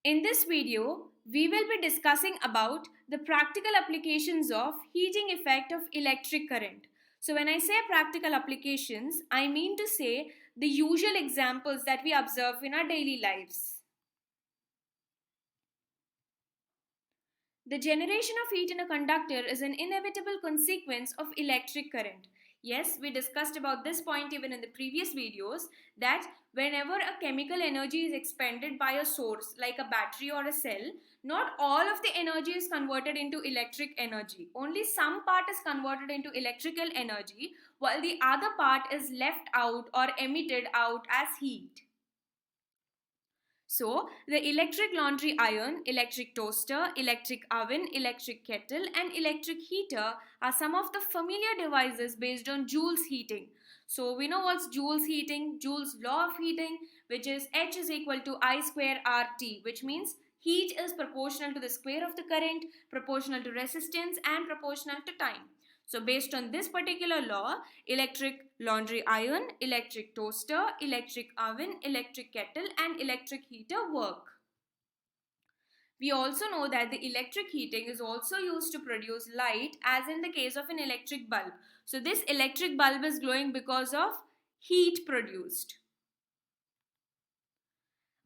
In this video, we will be discussing about the practical applications of heating effect of electric current. So when I say practical applications, I mean to say the usual examples that we observe in our daily lives. The generation of heat in a conductor is an inevitable consequence of electric current. Yes, we discussed about this point even in the previous videos that whenever a chemical energy is expended by a source like a battery or a cell, not all of the energy is converted into electric energy. Only some part is converted into electrical energy while the other part is left out or emitted out as heat. So, the electric laundry iron, electric toaster, electric oven, electric kettle, and electric heater are some of the familiar devices based on Joule's heating. So, we know what's Joule's heating, Joule's law of heating, which is H is equal to I square RT, which means heat is proportional to the square of the current, proportional to resistance, and proportional to time. So based on this particular law, electric laundry iron, electric toaster, electric oven, electric kettle and electric heater work. We also know that the electric heating is also used to produce light as in the case of an electric bulb. So this electric bulb is glowing because of heat produced.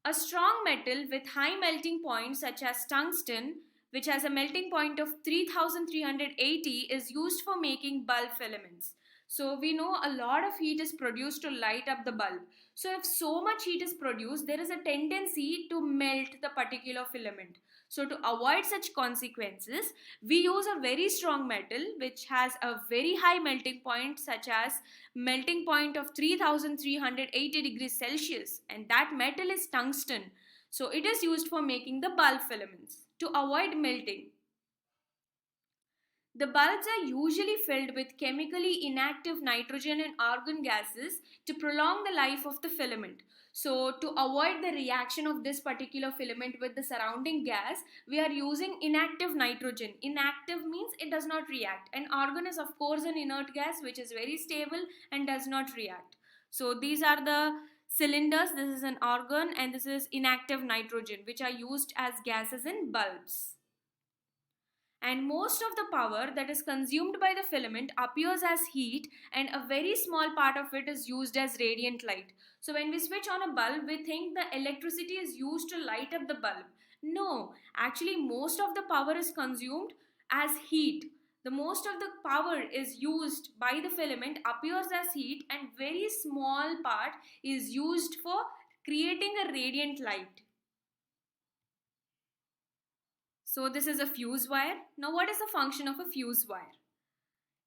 A strong metal with high melting point such as tungsten, which has a melting point of 3380, is used for making bulb filaments. So we know a lot of heat is produced to light up the bulb. So if so much heat is produced, there is a tendency to melt the particular filament. So to avoid such consequences, we use a very strong metal which has a very high melting point such as melting point of 3380 degrees Celsius, and that metal is tungsten. So it is used for making the bulb filaments to avoid melting. The bulbs are usually filled with chemically inactive nitrogen and argon gases to prolong the life of the filament. So to avoid the reaction of this particular filament with the surrounding gas, we are using inactive nitrogen. Inactive means it does not react, and argon is of course an inert gas which is very stable and does not react. So these are the cylinders. This is an argon and this is inactive nitrogen, which are used as gases in bulbs. And most of the power that is consumed by the filament appears as heat, and a very small part of it is used as radiant light. So when we switch on a bulb, we think the electricity is used to light up the bulb. No, actually most of the power is consumed as heat. The most of the power is used by the filament appears as heat, and very small part is used for creating a radiant light. So this is a fuse wire. Now what is the function of a fuse wire?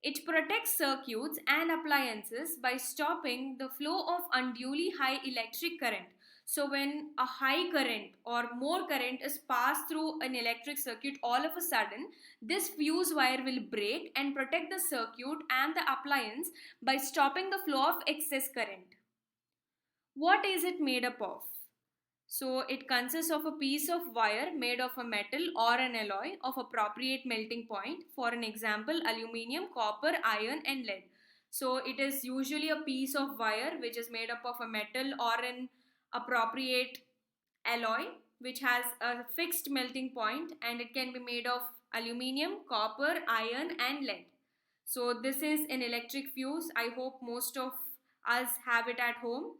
It protects circuits and appliances by stopping the flow of unduly high electric current. So when a high current or more current is passed through an electric circuit all of a sudden, this fuse wire will break and protect the circuit and the appliance by stopping the flow of excess current. What is it made up of? So it consists of a piece of wire made of a metal or an alloy of appropriate melting point. For an example, aluminium, copper, iron and lead. So it is usually a piece of wire which is made up of a metal or an appropriate alloy which has a fixed melting point, and it can be made of aluminium, copper, iron and lead. So this is an electric fuse. I hope most of us have it at home.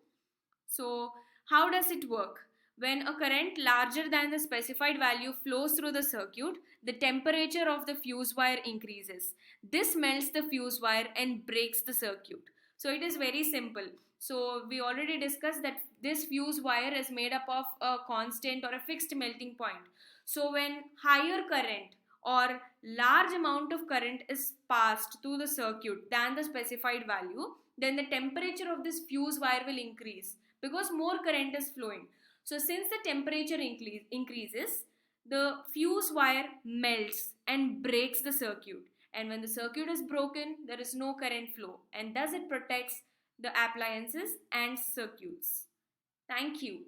So how does it work? When a current larger than the specified value flows through the circuit, the temperature of the fuse wire increases. This melts the fuse wire and breaks the circuit. So it is very simple. So we already discussed that this fuse wire is made up of a constant or a fixed melting point. So when higher current or large amount of current is passed through the circuit than the specified value, then the temperature of this fuse wire will increase because more current is flowing. So since the temperature increases, the fuse wire melts and breaks the circuit. And when the circuit is broken, there is no current flow, and thus it protects the appliances and circuits. Thank you.